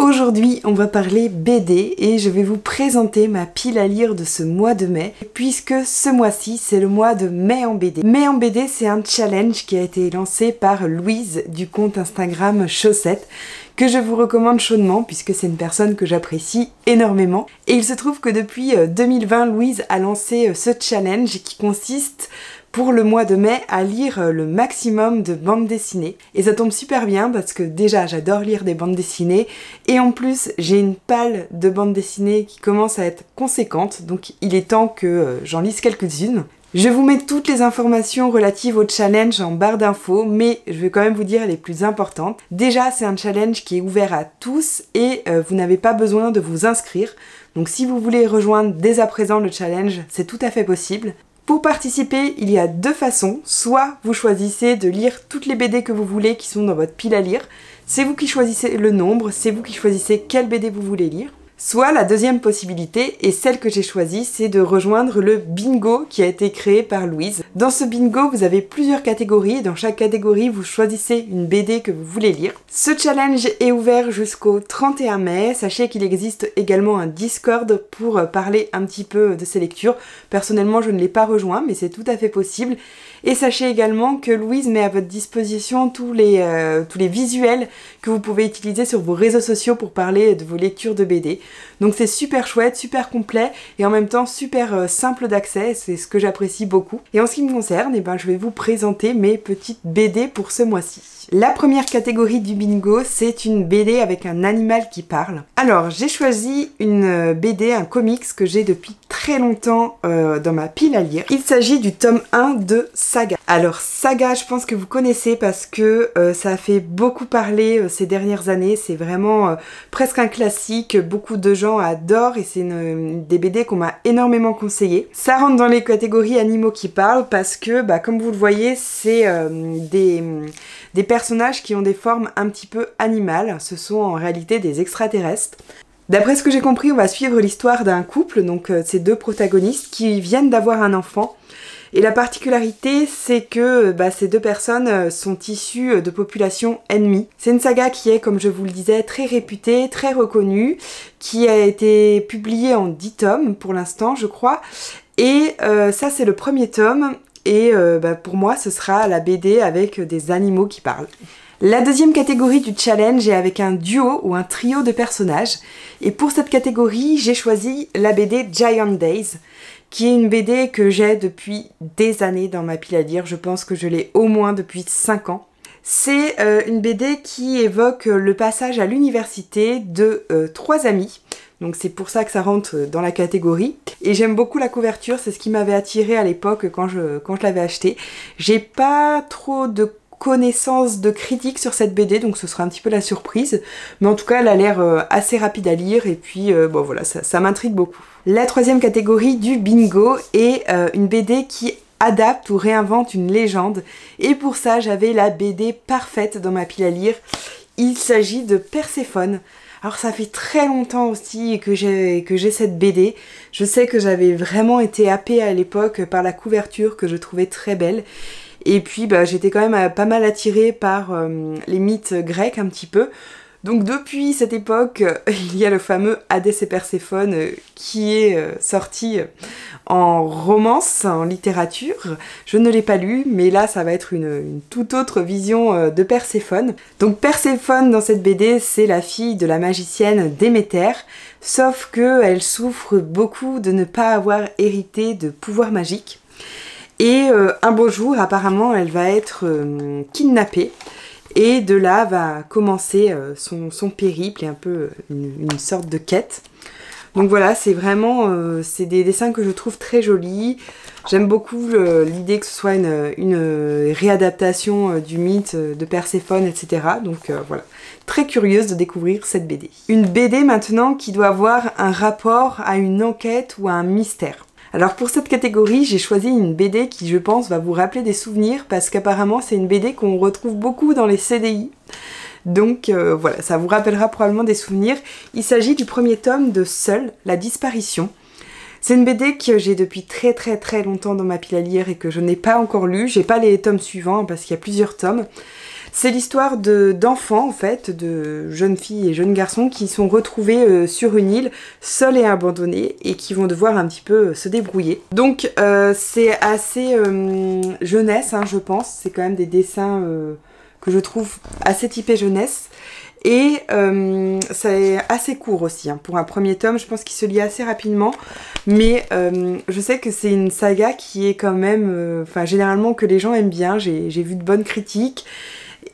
Aujourd'hui, on va parler BD et je vais vous présenter ma pile à lire de ce mois de mai, puisque ce mois-ci, c'est le mois de mai en BD. Mai en BD, c'est un challenge qui a été lancé par Louise du compte Instagram Chaussette, que je vous recommande chaudement puisque c'est une personne que j'apprécie énormément. Et il se trouve que depuis 2020, Louise a lancé ce challenge qui consiste pour le mois de mai à lire le maximum de bandes dessinées. Et ça tombe super bien parce que déjà j'adore lire des bandes dessinées et en plus j'ai une palle de bandes dessinées qui commence à être conséquente, donc il est temps que j'en lise quelques-unes. Je vous mets toutes les informations relatives au challenge en barre d'infos, mais je vais quand même vous dire les plus importantes. Déjà, c'est un challenge qui est ouvert à tous et vous n'avez pas besoin de vous inscrire. Donc si vous voulez rejoindre dès à présent le challenge, c'est tout à fait possible. Pour participer, il y a deux façons. Soit vous choisissez de lire toutes les BD que vous voulez qui sont dans votre pile à lire. C'est vous qui choisissez le nombre, c'est vous qui choisissez quelle BD vous voulez lire. Soit la deuxième possibilité, et celle que j'ai choisie, c'est de rejoindre le bingo qui a été créé par Louise. Dans ce bingo, vous avez plusieurs catégories, et dans chaque catégorie, vous choisissez une BD que vous voulez lire. Ce challenge est ouvert jusqu'au 31 mai. Sachez qu'il existe également un Discord pour parler un petit peu de ces lectures. Personnellement, je ne l'ai pas rejoint, mais c'est tout à fait possible. Et sachez également que Louise met à votre disposition tous les visuels que vous pouvez utiliser sur vos réseaux sociaux pour parler de vos lectures de BD. Donc c'est super chouette, super complet et en même temps super simple d'accès, c'est ce que j'apprécie beaucoup. Et en ce qui me concerne, je vais vous présenter mes petites BD pour ce mois-ci. La première catégorie du bingo, c'est une BD avec un animal qui parle. Alors, j'ai choisi une BD, un comics que j'ai depuis très longtemps dans ma pile à lire. Il s'agit du tome 1 de Saga. Alors, Saga, je pense que vous connaissez parce que ça a fait beaucoup parler ces dernières années. C'est vraiment presque un classique, beaucoup de gens adorent et c'est des BD qu'on m'a énormément conseillé. Ça rentre dans les catégories animaux qui parlent parce que, comme vous le voyez, c'est des personnages qui ont des formes un petit peu animales. Ce sont en réalité des extraterrestres. D'après ce que j'ai compris, on va suivre l'histoire d'un couple, donc ces deux protagonistes qui viennent d'avoir un enfant. Et la particularité, c'est que ces deux personnes sont issues de populations ennemies. C'est une saga qui est, comme je vous le disais, très réputée, très reconnue, qui a été publiée en 10 tomes pour l'instant, je crois. Et ça, c'est le premier tome. Et pour moi, ce sera la BD avec des animaux qui parlent. La deuxième catégorie du challenge est avec un duo ou un trio de personnages. Et pour cette catégorie, j'ai choisi la BD Giant Days, qui est une BD que j'ai depuis des années dans ma pile à lire. Je pense que je l'ai au moins depuis 5 ans. C'est une BD qui évoque le passage à l'université de 3 amis. Donc c'est pour ça que ça rentre dans la catégorie. Et j'aime beaucoup la couverture, c'est ce qui m'avait attirée à l'époque quand je l'avais acheté. J'ai pas trop de connaissance de critique sur cette BD, donc ce sera un petit peu la surprise. Mais en tout cas, elle a l'air assez rapide à lire et puis voilà, ça m'intrigue beaucoup. La troisième catégorie du bingo est une BD qui adapte ou réinvente une légende. Et pour ça, j'avais la BD parfaite dans ma pile à lire. Il s'agit de Perséphone. Alors ça fait très longtemps aussi que j'ai cette BD. Je sais que j'avais vraiment été happée à l'époque par la couverture que je trouvais très belle. Et puis j'étais quand même pas mal attirée par les mythes grecs un petit peu. Donc depuis cette époque, il y a le fameux Hadès et Perséphone qui est sorti en romance, en littérature. Je ne l'ai pas lu, mais là ça va être une toute autre vision de Perséphone. Donc Perséphone dans cette BD, c'est la fille de la magicienne Déméter, sauf qu'elle souffre beaucoup de ne pas avoir hérité de pouvoirs magiques. Et un beau jour, apparemment, elle va être kidnappée. Et de là va commencer son périple et un peu une sorte de quête. Donc voilà, c'est vraiment c'est des dessins que je trouve très jolis. J'aime beaucoup l'idée que ce soit une réadaptation du mythe de Perséphone, etc. Donc voilà, très curieuse de découvrir cette BD. Une BD maintenant qui doit avoir un rapport à une enquête ou à un mystère. Alors pour cette catégorie, j'ai choisi une BD qui, je pense, va vous rappeler des souvenirs parce qu'apparemment c'est une BD qu'on retrouve beaucoup dans les CDI. Donc voilà, ça vous rappellera probablement des souvenirs. Il s'agit du premier tome de Seul, la disparition. C'est une BD que j'ai depuis très longtemps dans ma pile à lire et que je n'ai pas encore lu. J'ai pas les tomes suivants parce qu'il y a plusieurs tomes. C'est l'histoire d'enfants en fait, de jeunes filles et jeunes garçons qui sont retrouvés sur une île, seuls et abandonnés, et qui vont devoir un petit peu se débrouiller. Donc c'est assez jeunesse, hein, je pense. C'est quand même des dessins que je trouve assez typés jeunesse. Et c'est assez court aussi, hein. Pour un premier tome, je pense qu'il se lit assez rapidement, mais je sais que c'est une saga qui est quand même, généralement que les gens aiment bien. J'ai vu de bonnes critiques,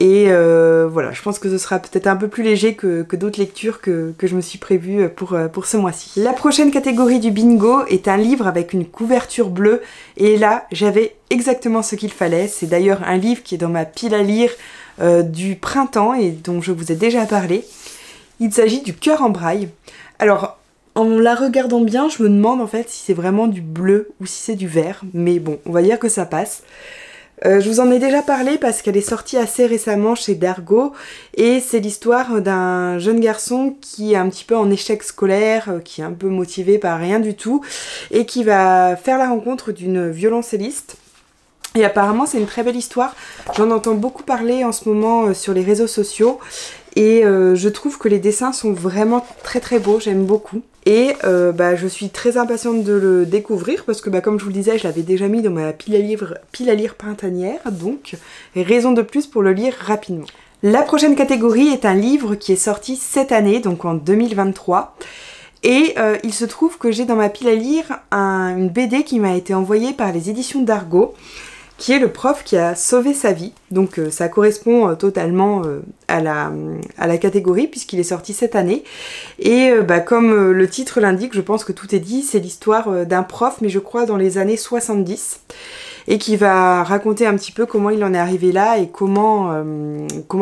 et voilà, je pense que ce sera peut-être un peu plus léger que d'autres lectures que je me suis prévues pour ce mois-ci. La prochaine catégorie du bingo est un livre avec une couverture bleue, et là j'avais exactement ce qu'il fallait. C'est d'ailleurs un livre qui est dans ma pile à lire du printemps et dont je vous ai déjà parlé. Il s'agit du Cœur en braille. Alors en la regardant bien, je me demande en fait si c'est vraiment du bleu ou si c'est du vert, mais bon, on va dire que ça passe. Je vous en ai déjà parlé parce qu'elle est sortie assez récemment chez Dargo, et c'est l'histoire d'un jeune garçon qui est un petit peu en échec scolaire, qui est un peu motivé par rien du tout, et qui va faire la rencontre d'une violoncelliste. Et apparemment c'est une très belle histoire, j'en entends beaucoup parler en ce moment sur les réseaux sociaux, et je trouve que les dessins sont vraiment très très beaux, j'aime beaucoup. Et je suis très impatiente de le découvrir parce que comme je vous le disais, je l'avais déjà mis dans ma pile à lire printanière, donc raison de plus pour le lire rapidement. La prochaine catégorie est un livre qui est sorti cette année, donc en 2023. Et il se trouve que j'ai dans ma pile à lire une BD qui m'a été envoyée par les éditions Dargo, qui est Le prof qui a sauvé sa vie. Donc ça correspond totalement à la catégorie puisqu'il est sorti cette année. Et comme le titre l'indique, je pense que tout est dit, c'est l'histoire d'un prof, mais je crois dans les années 70, et qui va raconter un petit peu comment il en est arrivé là et comment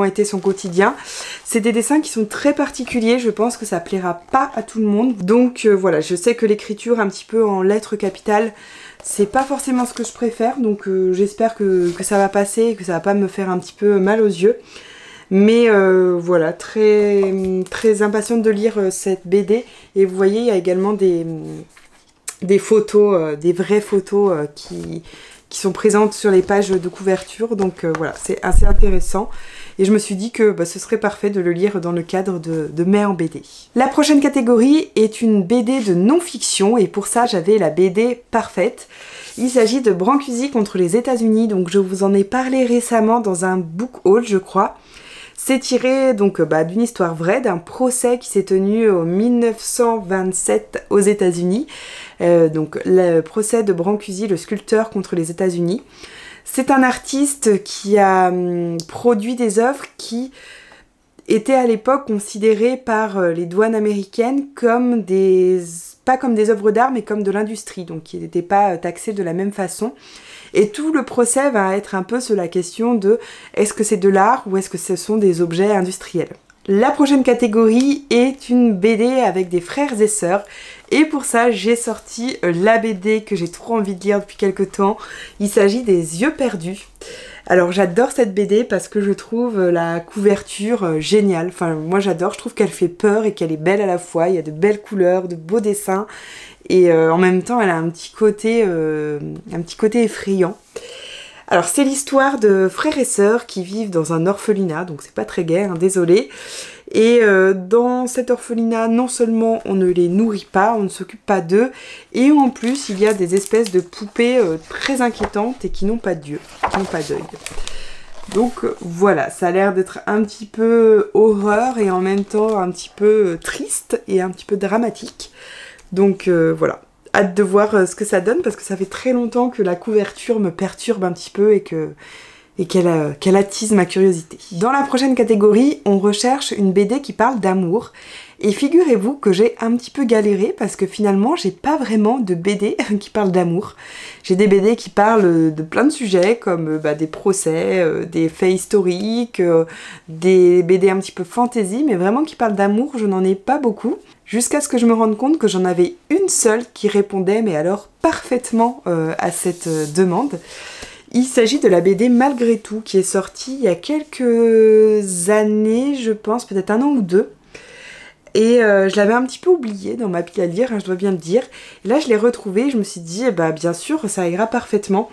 était son quotidien. C'est des dessins qui sont très particuliers, je pense que ça plaira pas à tout le monde. Donc voilà, je sais que l'écriture un petit peu en lettres capitales, c'est pas forcément ce que je préfère, donc j'espère que ça va passer et que ça va pas me faire un petit peu mal aux yeux. Mais voilà, très, très impatiente de lire cette BD. Et vous voyez, il y a également des photos, des vraies photos qui sont présentes sur les pages de couverture. Donc voilà, c'est assez intéressant. Et je me suis dit que ce serait parfait de le lire dans le cadre de mai en BD. La prochaine catégorie est une BD de non-fiction, et pour ça j'avais la BD parfaite. Il s'agit de Brancusi contre les États-Unis, donc je vous en ai parlé récemment dans un book haul, je crois. C'est tiré donc d'une histoire vraie, d'un procès qui s'est tenu en 1927 aux États-Unis. Donc le procès de Brancusi, le sculpteur, contre les États-Unis. C'est un artiste qui a produit des œuvres qui étaient à l'époque considérées par les douanes américaines comme pas comme des œuvres d'art, mais comme de l'industrie, donc qui n'étaient pas taxées de la même façon. Et tout le procès va être un peu sur la question de est-ce que c'est de l'art ou est-ce que ce sont des objets industriels. La prochaine catégorie est une BD avec des frères et sœurs, et pour ça j'ai sorti la BD que j'ai trop envie de lire depuis quelques temps. Il s'agit des Yeux perdus. Alors j'adore cette BD parce que je trouve la couverture géniale, enfin moi j'adore, je trouve qu'elle fait peur et qu'elle est belle à la fois, il y a de belles couleurs, de beaux dessins, et en même temps elle a un petit côté effrayant. Alors c'est l'histoire de frères et sœurs qui vivent dans un orphelinat, donc c'est pas très gai, hein, désolé. Et dans cet orphelinat, non seulement on ne les nourrit pas, on ne s'occupe pas d'eux, et en plus il y a des espèces de poupées très inquiétantes et qui n'ont pas d'yeux, qui n'ont pas d'œil. Donc voilà, ça a l'air d'être un petit peu horreur et en même temps un petit peu triste et un petit peu dramatique. Donc voilà. Hâte de voir ce que ça donne parce que ça fait très longtemps que la couverture me perturbe un petit peu et qu'elle attise ma curiosité. Dans la prochaine catégorie, on recherche une BD qui parle d'amour. Et figurez-vous que j'ai un petit peu galéré parce que finalement j'ai pas vraiment de BD qui parlent d'amour. J'ai des BD qui parlent de plein de sujets comme des procès, des faits historiques, des BD un petit peu fantasy, mais vraiment qui parlent d'amour, je n'en ai pas beaucoup. Jusqu'à ce que je me rende compte que j'en avais une seule qui répondait, mais alors parfaitement à cette demande. Il s'agit de la BD Malgré tout, qui est sortie il y a quelques années, je pense, peut-être 1 an ou 2. Et je l'avais un petit peu oubliée dans ma pile à lire, hein, je dois bien le dire. Et là, je l'ai retrouvée et je me suis dit, bien sûr, ça ira parfaitement.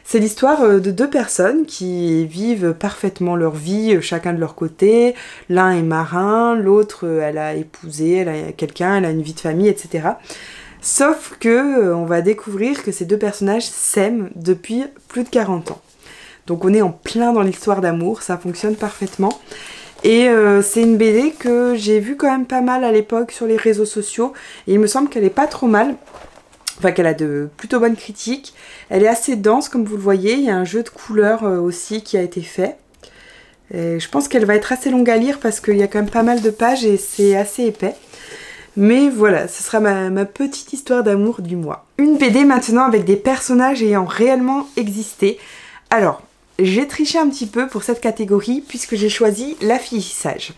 C'est l'histoire de deux personnes qui vivent parfaitement leur vie, chacun de leur côté. L'un est marin, l'autre elle a épousé, elle a quelqu'un, elle a une vie de famille, etc. Sauf que on va découvrir que ces deux personnages s'aiment depuis plus de 40 ans. Donc on est en plein dans l'histoire d'amour, ça fonctionne parfaitement. Et c'est une BD que j'ai vue quand même pas mal à l'époque sur les réseaux sociaux. Et il me semble qu'elle est pas trop mal. Enfin qu'elle a de plutôt bonnes critiques. Elle est assez dense comme vous le voyez. Il y a un jeu de couleurs aussi qui a été fait. Et je pense qu'elle va être assez longue à lire parce qu'il y a quand même pas mal de pages et c'est assez épais. Mais voilà, ce sera ma petite histoire d'amour du mois. Une BD maintenant avec des personnages ayant réellement existé. Alors, j'ai triché un petit peu pour cette catégorie puisque j'ai choisi La fille sage.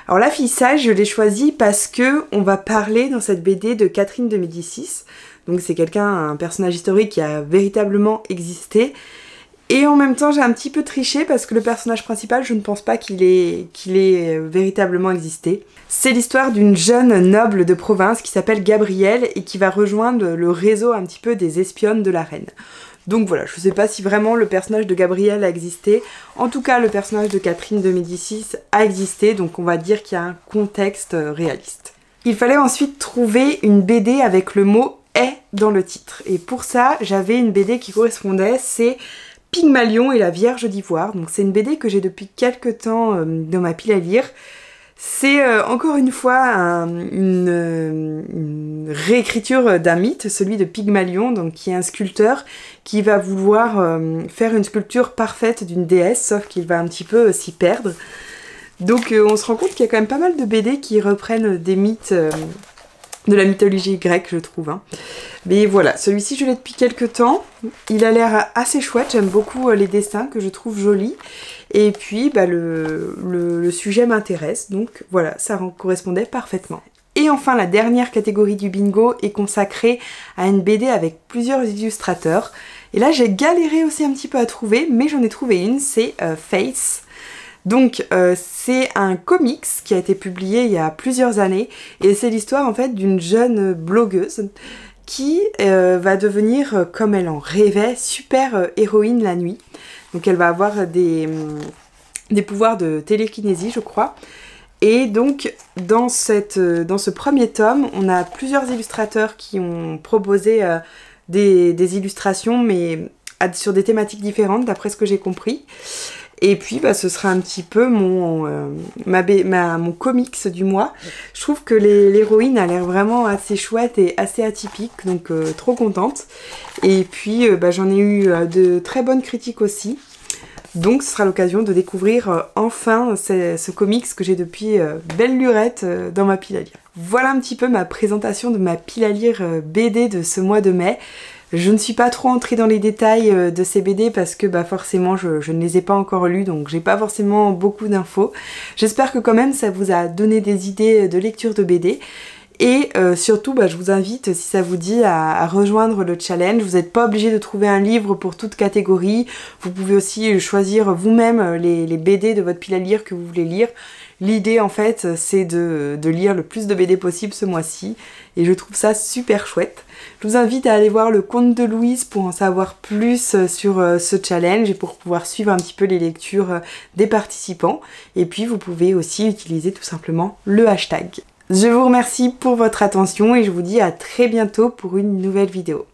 Alors La fille sage, je l'ai choisie parce que on va parler dans cette BD de Catherine de Médicis. Donc c'est un personnage historique qui a véritablement existé. Et en même temps, j'ai un petit peu triché parce que le personnage principal, je ne pense pas qu'il ait véritablement existé. C'est l'histoire d'une jeune noble de province qui s'appelle Gabrielle et qui va rejoindre le réseau un petit peu des espionnes de la reine. Donc voilà, je ne sais pas si vraiment le personnage de Gabrielle a existé. En tout cas, le personnage de Catherine de Médicis a existé, donc on va dire qu'il y a un contexte réaliste. Il fallait ensuite trouver une BD avec le mot « est » dans le titre. Et pour ça, j'avais une BD qui correspondait, c'est Pygmalion et la Vierge d'Ivoire. Donc c'est une BD que j'ai depuis quelques temps dans ma pile à lire. C'est encore une fois une réécriture d'un mythe, celui de Pygmalion, donc qui est un sculpteur qui va vouloir faire une sculpture parfaite d'une déesse, sauf qu'il va un petit peu s'y perdre. Donc on se rend compte qu'il y a quand même pas mal de BD qui reprennent des mythes de la mythologie grecque, je trouve. Hein. Mais voilà, celui-ci je l'ai depuis quelques temps. Il a l'air assez chouette, j'aime beaucoup les dessins que je trouve jolis. Et puis bah, le sujet m'intéresse, donc voilà, ça correspondait parfaitement. Et enfin, la dernière catégorie du bingo est consacrée à une BD avec plusieurs illustrateurs. Et là, j'ai galéré aussi un petit peu à trouver, mais j'en ai trouvé une, c'est Face. Donc c'est un comics qui a été publié il y a plusieurs années et c'est l'histoire en fait d'une jeune blogueuse qui va devenir, comme elle en rêvait, super héroïne la nuit. Donc elle va avoir des pouvoirs de télékinésie je crois. Et donc dans ce premier tome, on a plusieurs illustrateurs qui ont proposé des illustrations mais sur des thématiques différentes d'après ce que j'ai compris. Et puis bah, ce sera un petit peu mon comics du mois. Je trouve que l'héroïne a l'air vraiment assez chouette et assez atypique, donc trop contente. Et puis bah, j'en ai eu de très bonnes critiques aussi. Donc ce sera l'occasion de découvrir enfin ce comics que j'ai depuis belle lurette dans ma pile à lire. Voilà un petit peu ma présentation de ma pile à lire BD de ce mois de mai. Je ne suis pas trop entrée dans les détails de ces BD parce que bah, forcément je ne les ai pas encore lus, donc j'ai pas forcément beaucoup d'infos. J'espère que quand même ça vous a donné des idées de lecture de BD. Et surtout, bah, je vous invite, si ça vous dit, à rejoindre le challenge. Vous n'êtes pas obligé de trouver un livre pour toute catégorie. Vous pouvez aussi choisir vous-même les BD de votre pile à lire que vous voulez lire. L'idée, en fait, c'est de lire le plus de BD possible ce mois-ci. Et je trouve ça super chouette. Je vous invite à aller voir le compte de Louise pour en savoir plus sur ce challenge et pour pouvoir suivre un petit peu les lectures des participants. Et puis, vous pouvez aussi utiliser tout simplement le hashtag. Je vous remercie pour votre attention et je vous dis à très bientôt pour une nouvelle vidéo.